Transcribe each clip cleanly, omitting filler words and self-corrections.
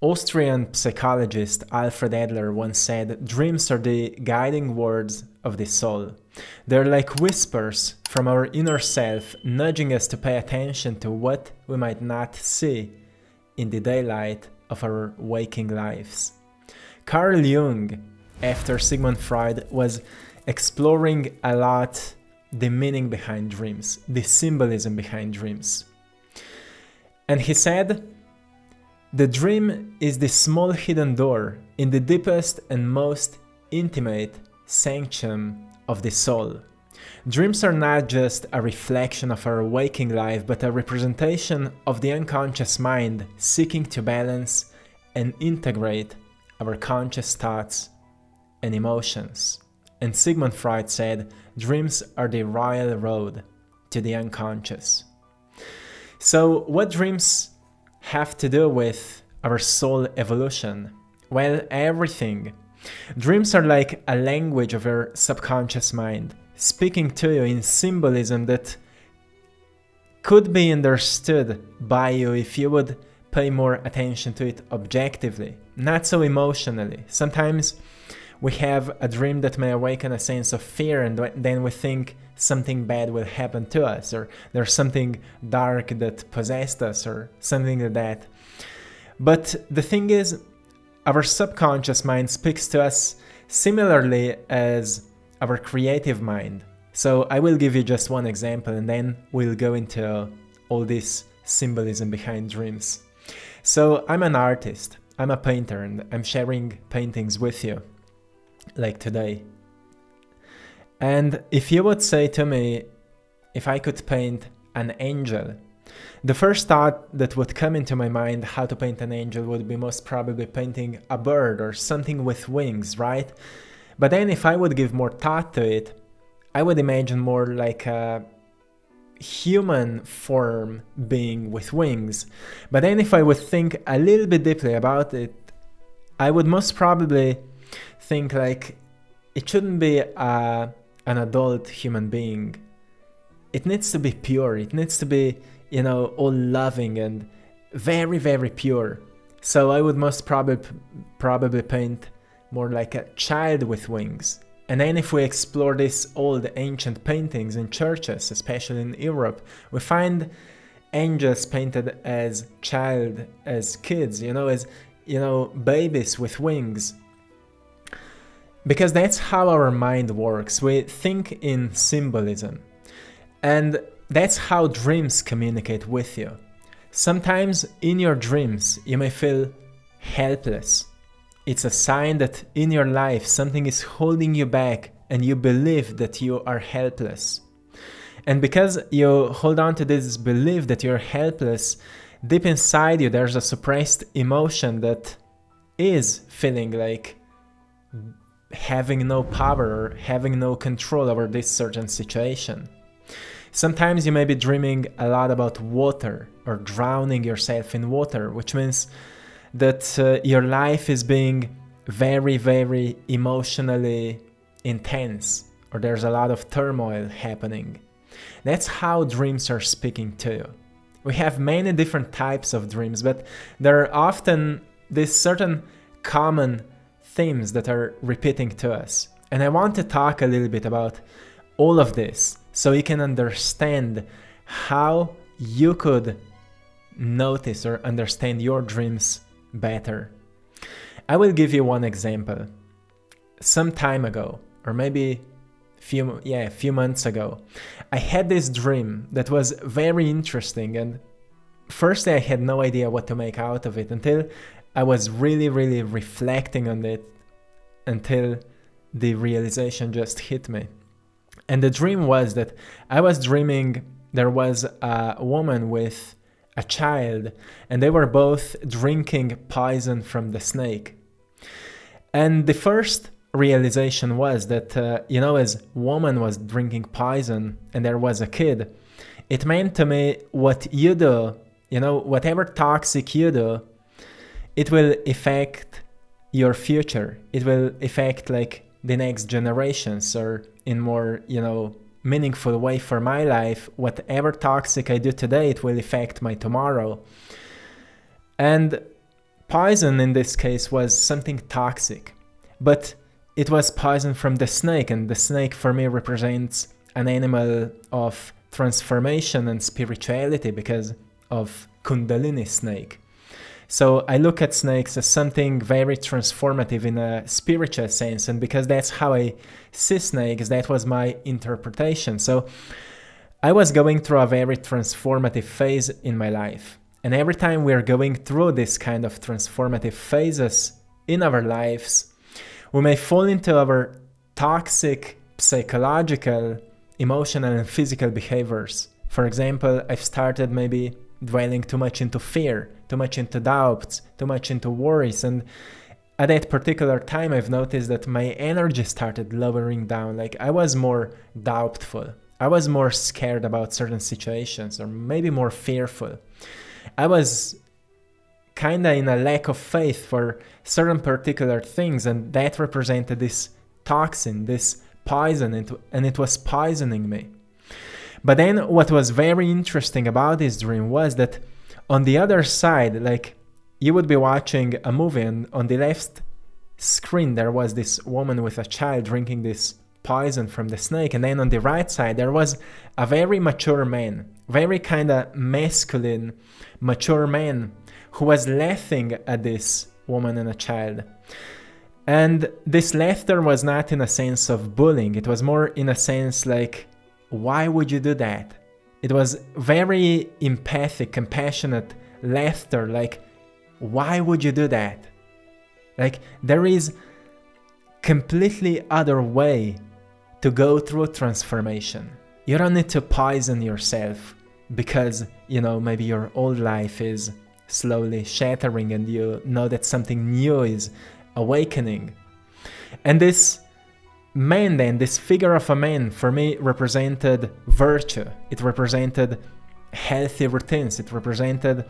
Austrian psychologist Alfred Adler once said, "Dreams are the guiding words of the soul. They're like whispers from our inner self, nudging us to pay attention to what we might not see in the daylight of our waking lives." Carl Jung, after Sigmund Freud, was exploring a lot the meaning behind dreams, the symbolism behind dreams. And he said, "The dream is the small hidden door in the deepest and most intimate sanctum of the soul. Dreams are not just a reflection of our waking life, but a representation of the unconscious mind seeking to balance and integrate our conscious thoughts and emotions." And Sigmund Freud said, "Dreams are the royal road to the unconscious." So what dreams have to do with our soul evolution? Well, everything. Dreams are like a language of your subconscious mind, speaking to you in symbolism that could be understood by you if you would pay more attention to it objectively, not so emotionally. Sometimes we have a dream that may awaken a sense of fear, and then we think something bad will happen to us, or there's something dark that possessed us, or something like that. But the thing is, our subconscious mind speaks to us similarly as our creative mind. So I will give you just one example, and then we'll go into all this symbolism behind dreams. So I'm an artist, I'm a painter, and I'm sharing paintings with you, like today. And if you would say to me, if I could paint an angel, the first thought that would come into my mind how to paint an angel would be most probably painting a bird or something with wings, right? But then if I would give more thought to it, I would imagine more like a human form being with wings. But then if I would think a little bit deeply about it, I would most probably think like it shouldn't be an adult human being. It needs to be pure. It needs to be, all loving and very, very pure. So I would most probably paint more like a child with wings. And then if we explore these old ancient paintings in churches, especially in Europe, we find angels painted as kids, as babies with wings. Because that's how our mind works. We think in symbolism. And that's how dreams communicate with you. Sometimes in your dreams, you may feel helpless. It's a sign that in your life something is holding you back and you believe that you are helpless. And because you hold on to this belief that you're helpless, deep inside you there's a suppressed emotion that is feeling like having no power or having no control over this certain situation. Sometimes you may be dreaming a lot about water or drowning yourself in water, which means that your life is being very, very emotionally intense, or there's a lot of turmoil happening. That's how dreams are speaking to you. We have many different types of dreams, but there are often these certain common themes that are repeating to us. And I want to talk a little bit about all of this so you can understand how you could notice or understand your dreams better. I will give you one example. Some time ago, or maybe a few months ago, I had this dream that was very interesting, and firstly I had no idea what to make out of it until I was really, really reflecting on it until the realization just hit me. And the dream was that I was dreaming there was a woman with a child, and they were both drinking poison from the snake. And the first realization was that, as woman was drinking poison and there was a kid, it meant to me what you do, whatever toxic you do, it will affect your future. It will affect like the next generations, or in more, meaningful way for my life, whatever toxic I do today, it will affect my tomorrow. And poison in this case was something toxic, but it was poison from the snake, and the snake for me represents an animal of transformation and spirituality because of Kundalini snake. So I look at snakes as something very transformative in a spiritual sense, and because that's how I see snakes, that was my interpretation. So I was going through a very transformative phase in my life. And every time we're going through this kind of transformative phases in our lives, we may fall into our toxic psychological, emotional, and physical behaviors. For example, I've started maybe dwelling too much into fear, too much into doubts, too much into worries. And at that particular time, I've noticed that my energy started lowering down. Like I was more doubtful. I was more scared about certain situations, or maybe more fearful. I was kind of in a lack of faith for certain particular things, and that represented this toxin, this poison, and it was poisoning me. But then what was very interesting about this dream was that on the other side, like you would be watching a movie, and on the left screen there was this woman with a child drinking this poison from the snake, and then on the right side there was a very mature man, very kind of masculine, mature man who was laughing at this woman and a child. And this laughter was not in a sense of bullying, it was more in a sense like, why would you do that? It was very empathic, compassionate laughter, like, why would you do that? Like, there is completely other way to go through transformation. You don't need to poison yourself because, maybe your old life is slowly shattering and you know that something new is awakening. And this man then, this figure of a man, for me represented virtue. It represented healthy routines. It represented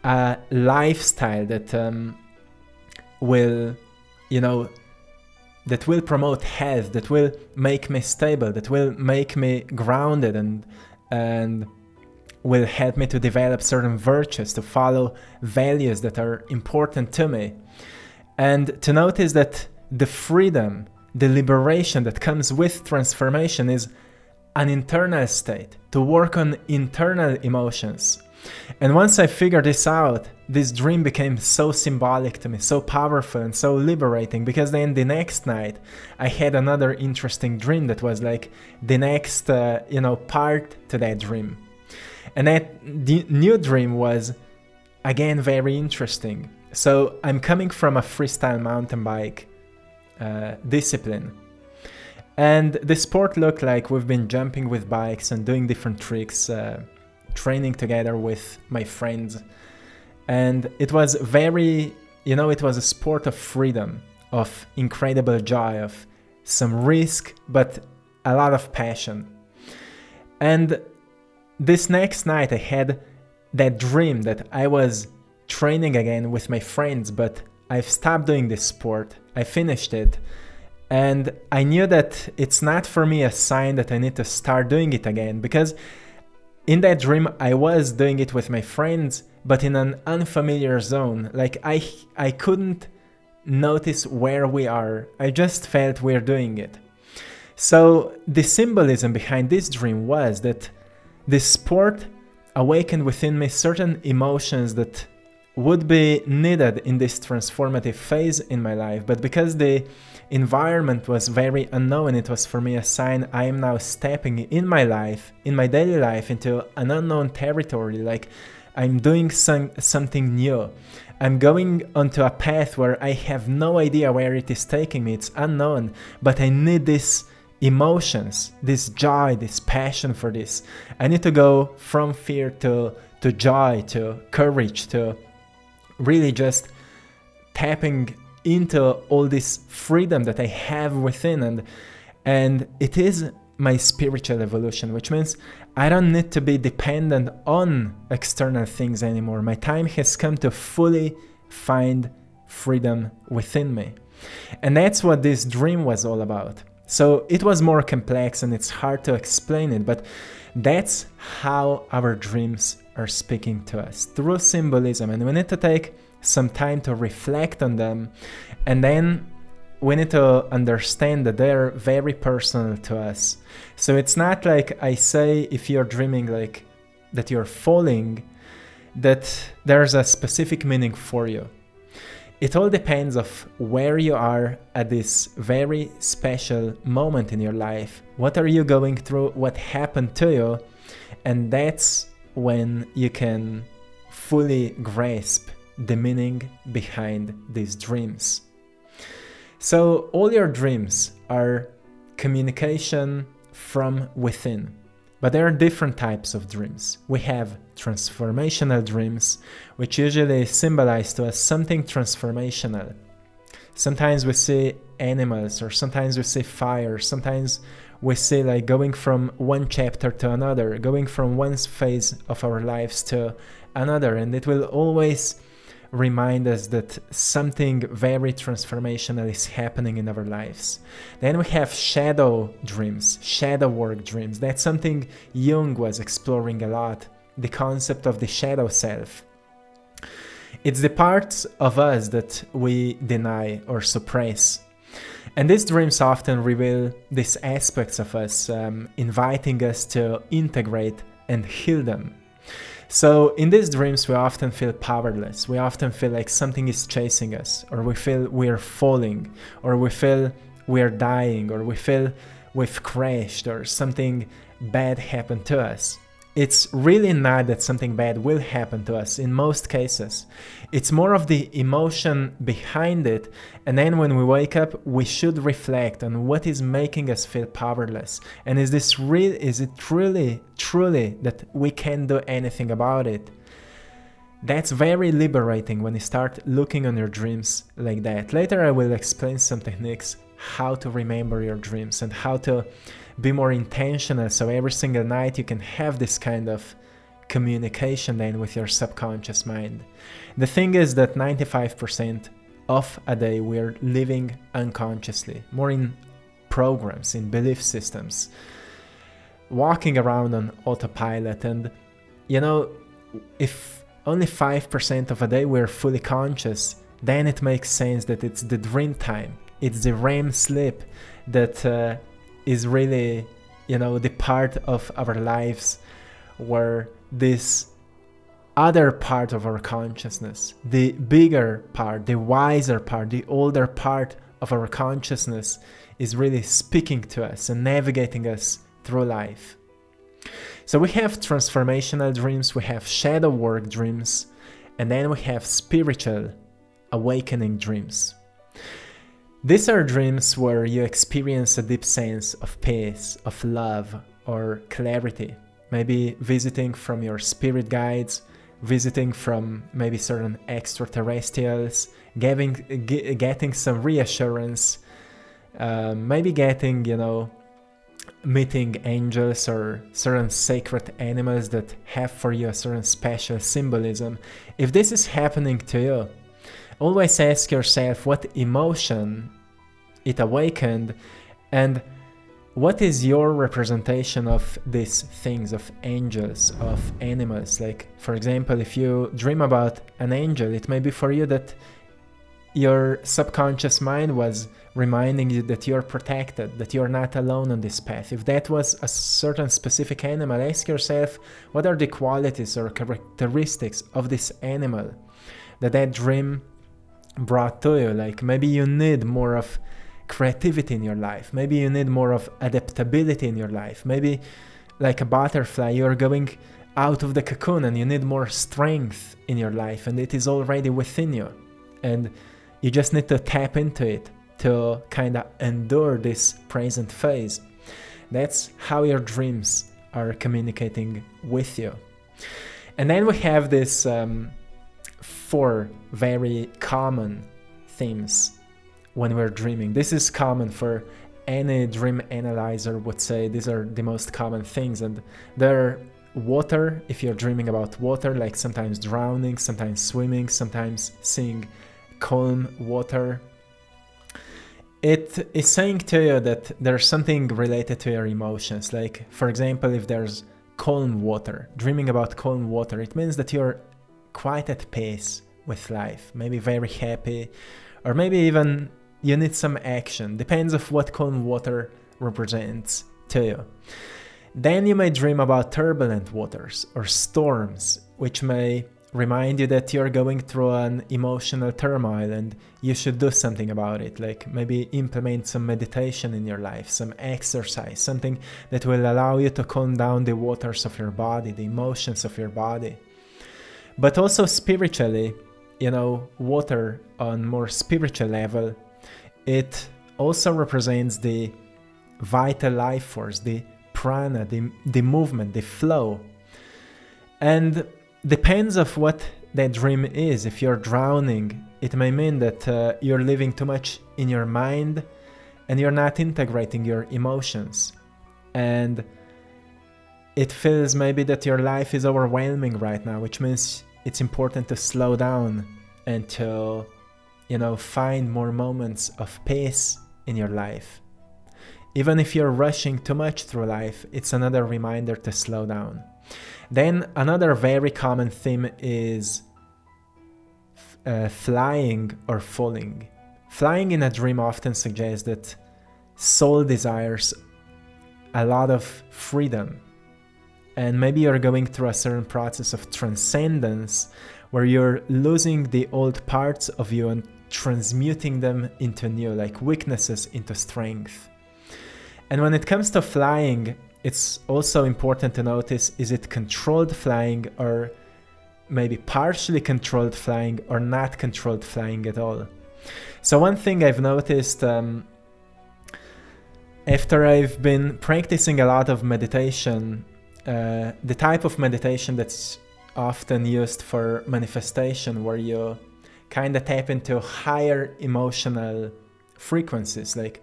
a lifestyle that will promote health, that will make me stable, that will make me grounded, and will help me to develop certain virtues, to follow values that are important to me. And to notice that the freedom, the liberation that comes with transformation is an internal state, to work on internal emotions. And once I figured this out, this dream became so symbolic to me, so powerful and so liberating, because then the next night I had another interesting dream that was like the next, part to that dream. And that new dream was, again, very interesting. So I'm coming from a freestyle mountain bike discipline. And the sport looked like we've been jumping with bikes and doing different tricks, training together with my friends. And it was very, it was a sport of freedom, of incredible joy, of some risk, but a lot of passion. And this next night I had that dream that I was training again with my friends, but I've stopped doing this sport. I finished it. And I knew that it's not for me a sign that I need to start doing it again, because in that dream I was doing it with my friends, but in an unfamiliar zone. Like I couldn't notice where we are. I just felt we're doing it. So the symbolism behind this dream was that this sport awakened within me certain emotions that would be needed in this transformative phase in my life. But because the environment was very unknown, it was for me a sign I am now stepping in my life, in my daily life, into an unknown territory. Like I'm doing something new. I'm going onto a path where I have no idea where it is taking me. It's unknown, but I need this emotions, this joy, this passion for this. I need to go from fear to joy, to courage, to really just tapping into all this freedom that I have within. And it is my spiritual evolution, which means I don't need to be dependent on external things anymore. My time has come to fully find freedom within me. And that's what this dream was all about. So it was more complex and it's hard to explain it, but that's how our dreams are speaking to us, through symbolism. And we need to take some time to reflect on them. And then we need to understand that they're very personal to us. So it's not like I say, if you're dreaming like that you're falling, that there's a specific meaning for you. It all depends of where you are at this very special moment in your life. What are you going through? What happened to you? And that's when you can fully grasp the meaning behind these dreams. So all your dreams are communication from within. But there are different types of dreams. We have transformational dreams, which usually symbolize to us something transformational. Sometimes we see animals, or sometimes we see fire, sometimes we see like going from one chapter to another, going from one phase of our lives to another, and it will always remind us that something very transformational is happening in our lives. Then we have shadow dreams, shadow work dreams. That's something Jung was exploring a lot, the concept of the shadow self. It's the parts of us that we deny or suppress. And these dreams often reveal these aspects of us, inviting us to integrate and heal them. So in these dreams, we often feel powerless. We often feel like something is chasing us, or we feel we're falling, or we feel we're dying, or we feel we've crashed, or something bad happened to us. It's really not that something bad will happen to us in most cases. It's more of the emotion behind it, and then when we wake up, we should reflect on what is making us feel powerless. And is it truly that we can't do anything about it? That's very liberating when you start looking on your dreams like that. Later I will explain some techniques how to remember your dreams and how to be more intentional, so every single night you can have this kind of communication then with your subconscious mind. The thing is that 95% of a day we're living unconsciously, more in programs, in belief systems, walking around on autopilot. And if only 5% of a day we're fully conscious, then it makes sense that it's the dream time, it's the REM sleep that is really, the part of our lives where this other part of our consciousness, the bigger part, the wiser part, the older part of our consciousness is really speaking to us and navigating us through life. So we have transformational dreams, we have shadow work dreams, and then we have spiritual awakening dreams. These are dreams where you experience a deep sense of peace, of love, or clarity. Maybe visiting from your spirit guides, visiting from maybe certain extraterrestrials, getting some reassurance, maybe getting, meeting angels or certain sacred animals that have for you a certain special symbolism. If this is happening to you, always ask yourself what emotion it awakened and what is your representation of these things, of angels, of animals. Like, for example, if you dream about an angel, it may be for you that your subconscious mind was reminding you that you're protected, that you're not alone on this path. If that was a certain specific animal, ask yourself what are the qualities or characteristics of this animal that dream brought to you. Like, maybe you need more of creativity in your life, maybe you need more of adaptability in your life, maybe like a butterfly you're going out of the cocoon and you need more strength in your life, and it is already within you and you just need to tap into it to kind of endure this present phase. That's how your dreams are communicating with you. And then we have this 4 very common themes when we're dreaming. This is common for any dream analyzer would say these are the most common things. And they're water, if you're dreaming about water, like sometimes drowning, sometimes swimming, sometimes seeing calm water. It is saying to you that there's something related to your emotions. Like, for example, if there's calm water, dreaming about calm water, it means that you're quite at peace with life, maybe very happy, or maybe even you need some action, depends of what calm water represents to you. Then you may dream about turbulent waters or storms, which may remind you that you're going through an emotional turmoil and you should do something about it, like maybe implement some meditation in your life, some exercise, something that will allow you to calm down the waters of your body, the emotions of your body. But also spiritually, water on more spiritual level, it also represents the vital life force, the prana, the movement, the flow. And depends of what that dream is. If you're drowning, it may mean that you're living too much in your mind and you're not integrating your emotions. And it feels maybe that your life is overwhelming right now, which means it's important to slow down and to, find more moments of peace in your life. Even if you're rushing too much through life, it's another reminder to slow down. Then another very common theme is flying or falling. Flying in a dream often suggests that soul desires a lot of freedom. And maybe you're going through a certain process of transcendence where you're losing the old parts of you and transmuting them into new, like weaknesses into strength. And when it comes to flying, it's also important to notice, is it controlled flying or maybe partially controlled flying or not controlled flying at all? So one thing I've noticed after I've been practicing a lot of meditation, the type of meditation that's often used for manifestation, where you kind of tap into higher emotional frequencies, like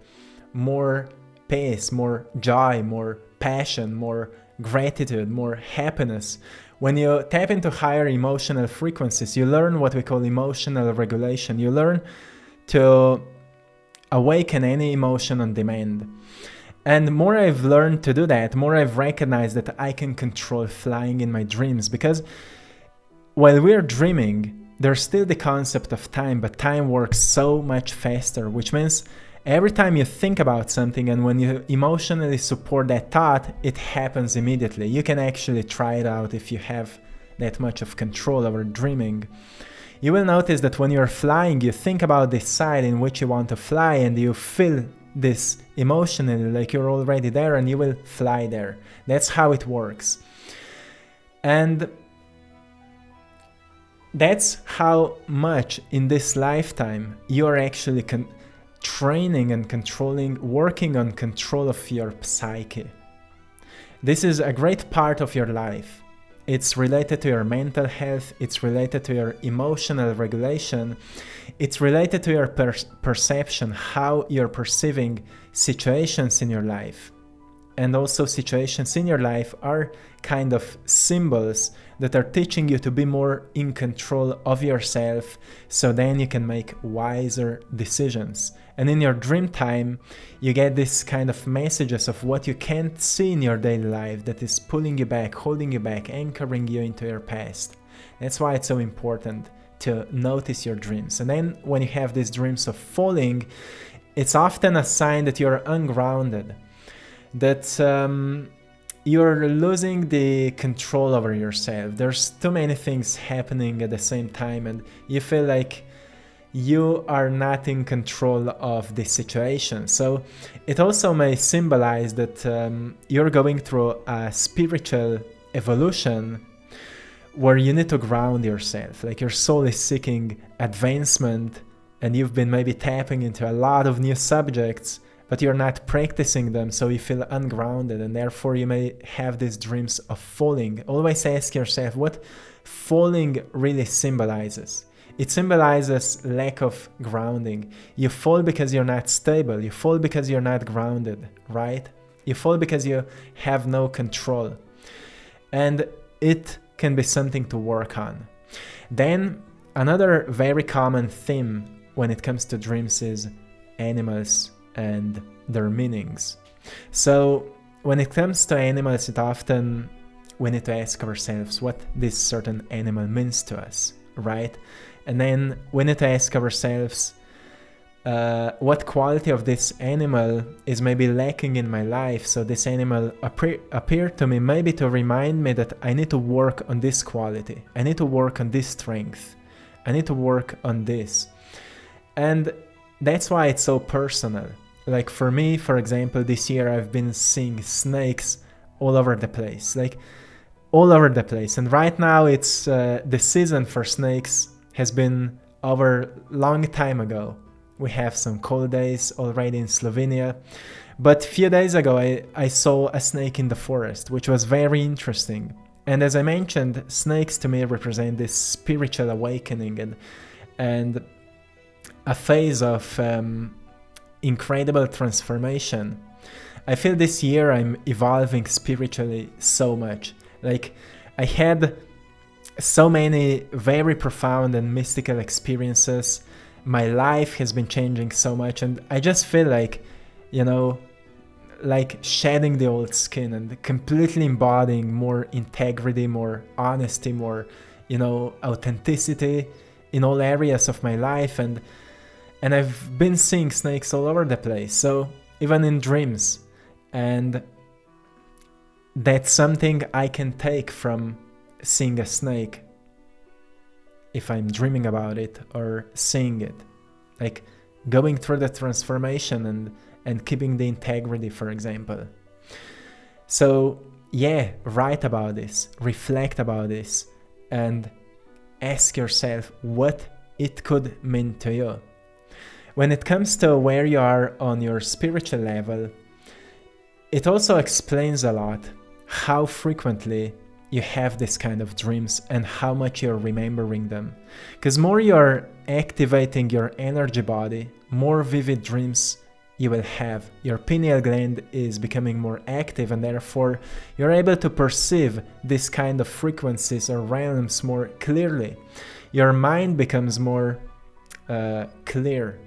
more peace, more joy, more passion, more gratitude, more happiness. When you tap into higher emotional frequencies, you learn what we call emotional regulation. You learn to awaken any emotion on demand. And more I've learned to do that, more I've recognized that I can control flying in my dreams. Because while we're dreaming, there's still the concept of time, but time works so much faster, which means every time you think about something and when you emotionally support that thought, it happens immediately. You can actually try it out if you have that much of control over dreaming. You will notice that when you're flying, you think about the side in which you want to fly and you feel this emotionally, like you're already there and you will fly there. That's how it works. And that's how much in this lifetime you're actually training and controlling, working on control of your psyche. This is a great part of your life. It's related to your mental health, it's related to your emotional regulation, it's related to your perception, how you're perceiving situations in your life. And also situations in your life are kind of symbols that are teaching you to be more in control of yourself, so then you can make wiser decisions. And in your dream time, you get this kind of messages of what you can't see in your daily life that is pulling you back, holding you back, anchoring you into your past. That's why it's so important to notice your dreams. And then when you have these dreams of falling, it's often a sign that you're ungrounded, that you're losing the control over yourself. There's too many things happening at the same time and you feel like you are not in control of the situation. So it also may symbolize that you're going through a spiritual evolution where you need to ground yourself. Like your soul is seeking advancement and you've been maybe tapping into a lot of new subjects, but you're not practicing them, so you feel ungrounded, and therefore you may have these dreams of falling. Always ask yourself what falling really symbolizes. It symbolizes lack of grounding. You fall because you're not stable. You fall because you're not grounded, right? You fall because you have no control. And it can be something to work on. Then another very common theme when it comes to dreams is animals and their meanings. So when it comes to animals, it often we need to ask ourselves what this certain animal means to us. right? And then we need to ask ourselves, what quality of this animal is maybe lacking in my life, so this animal appeared to me maybe to remind me that I need to work on this quality, I need to work on this strength, I need to work on this. And that's why it's so personal. Like for me, for example, this year I've been seeing snakes all over the place, like all over the place. And right now it's the season for snakes has been over long time ago. We have some cold days already in Slovenia. But a few days ago I saw a snake in the forest, which was very interesting. And as I mentioned, snakes to me represent this spiritual awakening and a phase of incredible transformation. I feel this year I'm evolving spiritually so much. Like I had so many very profound and mystical experiences. My life has been changing so much, and I just feel like, like shedding the old skin and completely embodying more integrity, more honesty, more, authenticity in all areas of my life. And I've been seeing snakes all over the place, so even in dreams. And that's something I can take from seeing a snake if I'm dreaming about it or seeing it. Like going through the transformation and keeping the integrity, for example. So yeah, write about this, reflect about this, and ask yourself what it could mean to you. When it comes to where you are on your spiritual level, it also explains a lot how frequently you have this kind of dreams and how much you're remembering them. Because more you're activating your energy body, more vivid dreams you will have. Your pineal gland is becoming more active, and therefore you're able to perceive this kind of frequencies or realms more clearly. Your mind becomes more clear,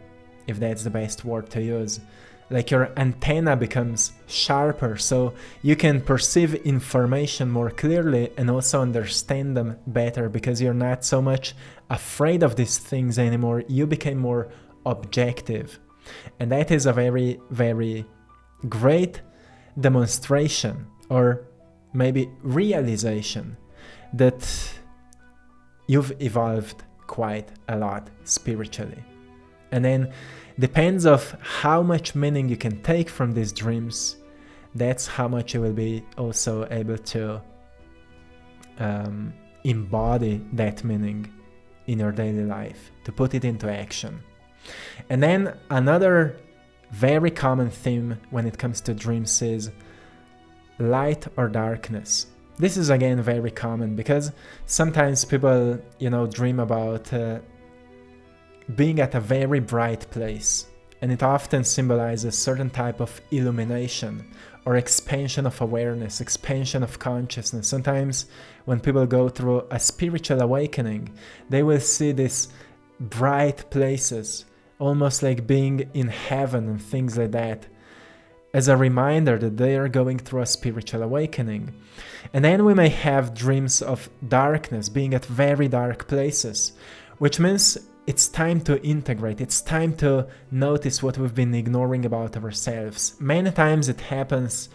if that's the best word to use. Like your antenna becomes sharper, so you can perceive information more clearly and also understand them better, because you're not so much afraid of these things anymore. You became more objective. And that is a very, very great demonstration, or maybe realization, that you've evolved quite a lot spiritually. And then depends of how much meaning you can take from these dreams, that's how much you will be also able to embody that meaning in your daily life, to put it into action. And then another very common theme when it comes to dreams is light or darkness. This is again very common because sometimes people, dream about being at a very bright place, and it often symbolizes certain type of illumination or expansion of awareness, expansion of consciousness. Sometimes when people go through a spiritual awakening, they will see these bright places, almost like being in heaven and things like that, as a reminder that they are going through a spiritual awakening. And then we may have dreams of darkness, being at very dark places, which means it's time to integrate, it's time to notice what we've been ignoring about ourselves. Many times it happens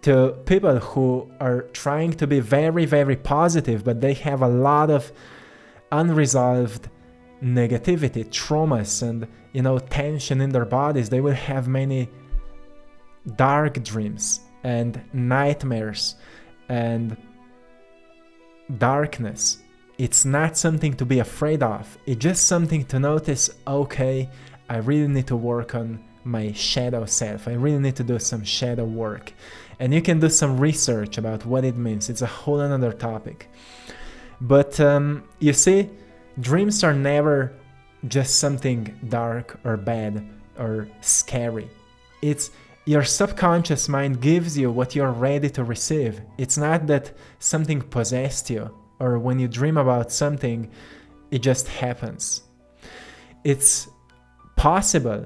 to people who are trying to be very, very positive, but they have a lot of unresolved negativity, traumas, and tension in their bodies. They will have many dark dreams and nightmares and darkness. It's not something to be afraid of. It's just something to notice, okay, I really need to work on my shadow self. I really need to do some shadow work. And you can do some research about what it means. It's a whole another topic. But you see, dreams are never just something dark or bad or scary. It's your subconscious mind gives you what you're ready to receive. It's not that something possessed you, or when you dream about something, it just happens. It's possible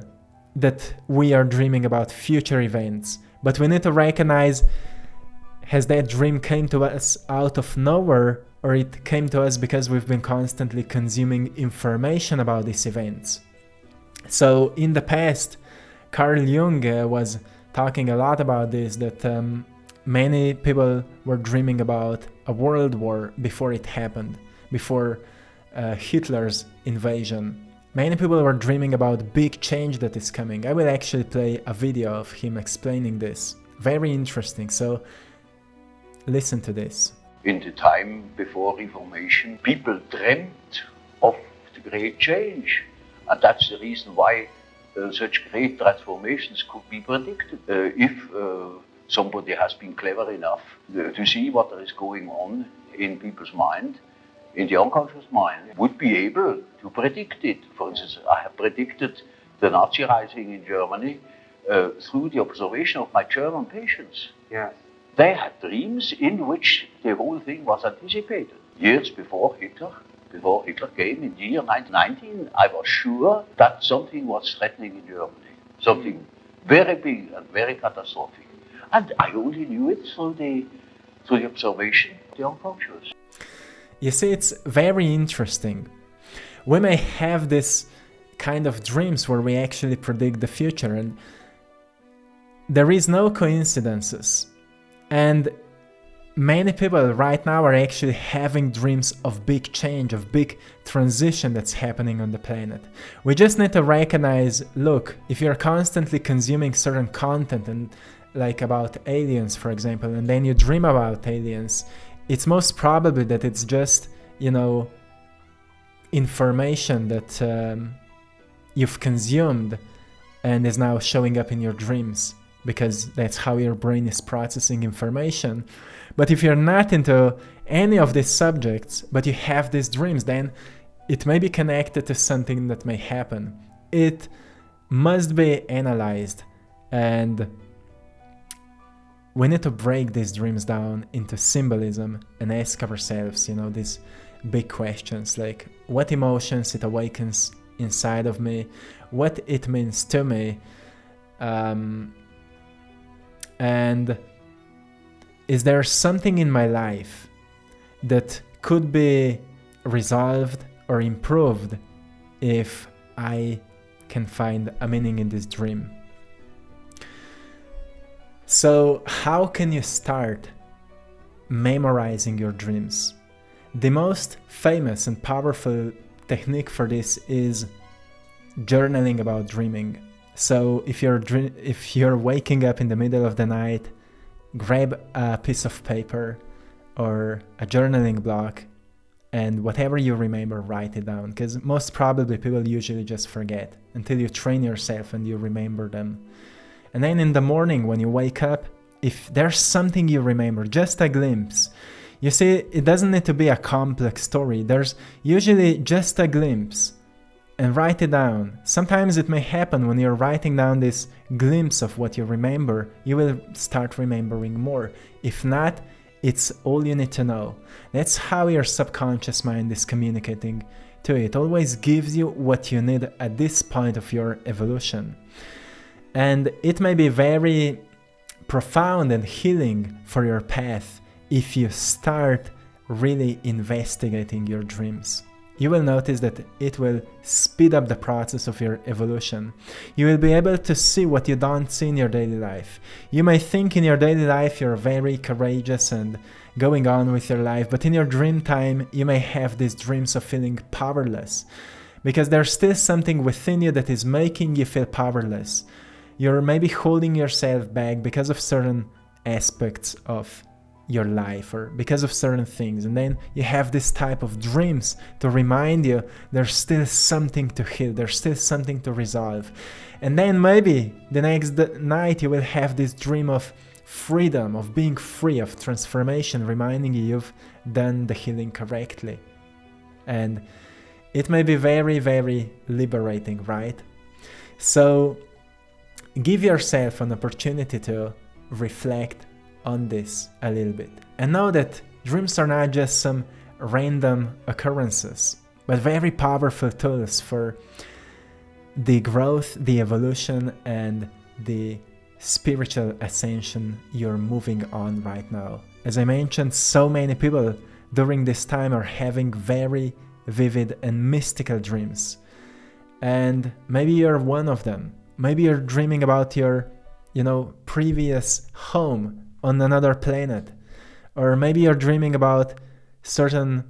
that we are dreaming about future events, but we need to recognize, has that dream came to us out of nowhere, or it came to us because we've been constantly consuming information about these events? So in the past, Carl Jung was talking a lot about this, that many people were dreaming about a world war before it happened, before Hitler's invasion. Many people were dreaming about big change that is coming. I will actually play a video of him explaining this. Very interesting, so listen to this. In the time before Reformation, people dreamt of the great change. And that's the reason why such great transformations could be predicted. If somebody has been clever enough to see what is going on in people's mind, in the unconscious mind, would be able to predict it. For instance, I have predicted the Nazi rising in Germany through the observation of my German patients. Yes. They had dreams in which the whole thing was anticipated. Years before Hitler came in the year 1919, I was sure that something was threatening in Germany. Something very big and very catastrophic. And I only knew it through the observation of the unconscious. You see, it's very interesting. We may have this kind of dreams where we actually predict the future, and there is no coincidences. And many people right now are actually having dreams of big change, of big transition that's happening on the planet. We just need to recognize, look, if you're constantly consuming certain content, and like about aliens, for example, and then you dream about aliens, it's most probably that it's just, information that you've consumed and is now showing up in your dreams, because that's how your brain is processing information. But if you're not into any of these subjects, but you have these dreams, then it may be connected to something that may happen. It must be analyzed, and we need to break these dreams down into symbolism and ask ourselves, these big questions like what emotions it awakens inside of me, what it means to me, and is there something in my life that could be resolved or improved if I can find a meaning in this dream? So how can you start memorizing your dreams? The most famous and powerful technique for this is journaling about dreaming. So if you're waking up in the middle of the night, grab a piece of paper or a journaling block, and whatever you remember, write it down, because most probably people usually just forget until you train yourself and you remember them. And then in the morning when you wake up, if there's something you remember, just a glimpse. You see, it doesn't need to be a complex story. There's usually just a glimpse. And write it down. Sometimes it may happen when you're writing down this glimpse of what you remember, you will start remembering more. If not, it's all you need to know. That's how your subconscious mind is communicating to you. It always gives you what you need at this point of your evolution. And it may be very profound and healing for your path if you start really investigating your dreams. You will notice that it will speed up the process of your evolution. You will be able to see what you don't see in your daily life. You may think in your daily life you're very courageous and going on with your life, but in your dream time you may have these dreams of feeling powerless, because there's still something within you that is making you feel powerless. You're maybe holding yourself back because of certain aspects of your life or because of certain things, and then you have this type of dreams to remind you there's still something to heal, there's still something to resolve. And then maybe the next night you will have this dream of freedom, of being free, of transformation, reminding you you've done the healing correctly. And it may be very, very liberating, right? So give yourself an opportunity to reflect on this a little bit, and know that dreams are not just some random occurrences, but very powerful tools for the growth, the evolution, and the spiritual ascension you're moving on right now. As I mentioned, so many people during this time are having very vivid and mystical dreams. And maybe you're one of them. Maybe you're dreaming about your, previous home on another planet. Or maybe you're dreaming about certain,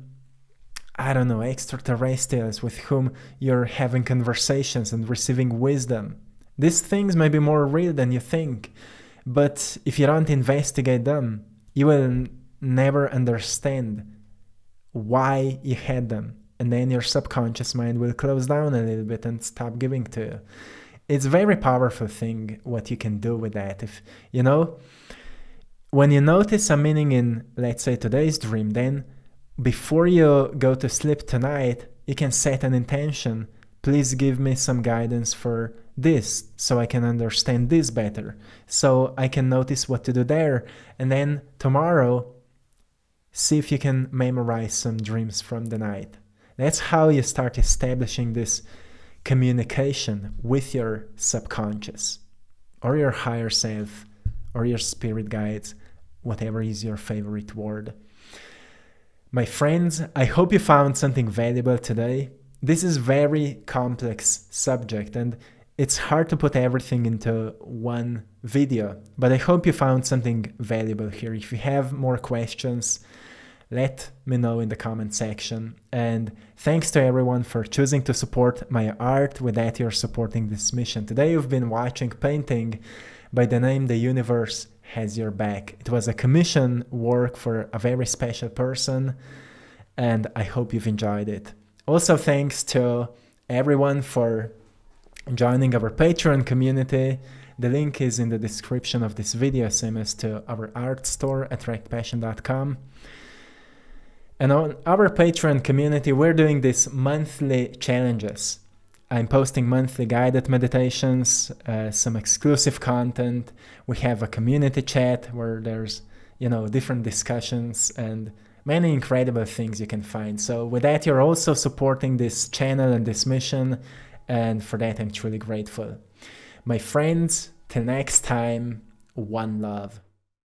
extraterrestrials with whom you're having conversations and receiving wisdom. These things may be more real than you think, but if you don't investigate them, you will never understand why you had them. And then your subconscious mind will close down a little bit and stop giving to you. It's a very powerful thing what you can do with that. If when you notice a meaning in, let's say, today's dream, then before you go to sleep tonight, you can set an intention. Please give me some guidance for this so I can understand this better, so I can notice what to do there. And then tomorrow, see if you can memorize some dreams from the night. That's how you start establishing this communication with your subconscious or your higher self or your spirit guides, whatever is your favorite word. My friends, I hope you found something valuable today. This is a very complex subject and it's hard to put everything into one video, but I hope you found something valuable here. If you have more questions, let me know in the comment section. And thanks to everyone for choosing to support my art. With that, you're supporting this mission. Today you've been watching painting by the name The Universe Has Your Back. It was a commission work for a very special person, and I hope you've enjoyed it. Also, thanks to everyone for joining our Patreon community. The link is in the description of this video, same as to our art store, AttractPassion.com. And on our Patreon community, we're doing these monthly challenges. I'm posting monthly guided meditations, some exclusive content. We have a community chat where there's, different discussions and many incredible things you can find. So with that, you're also supporting this channel and this mission. And for that, I'm truly grateful. My friends, till next time, one love.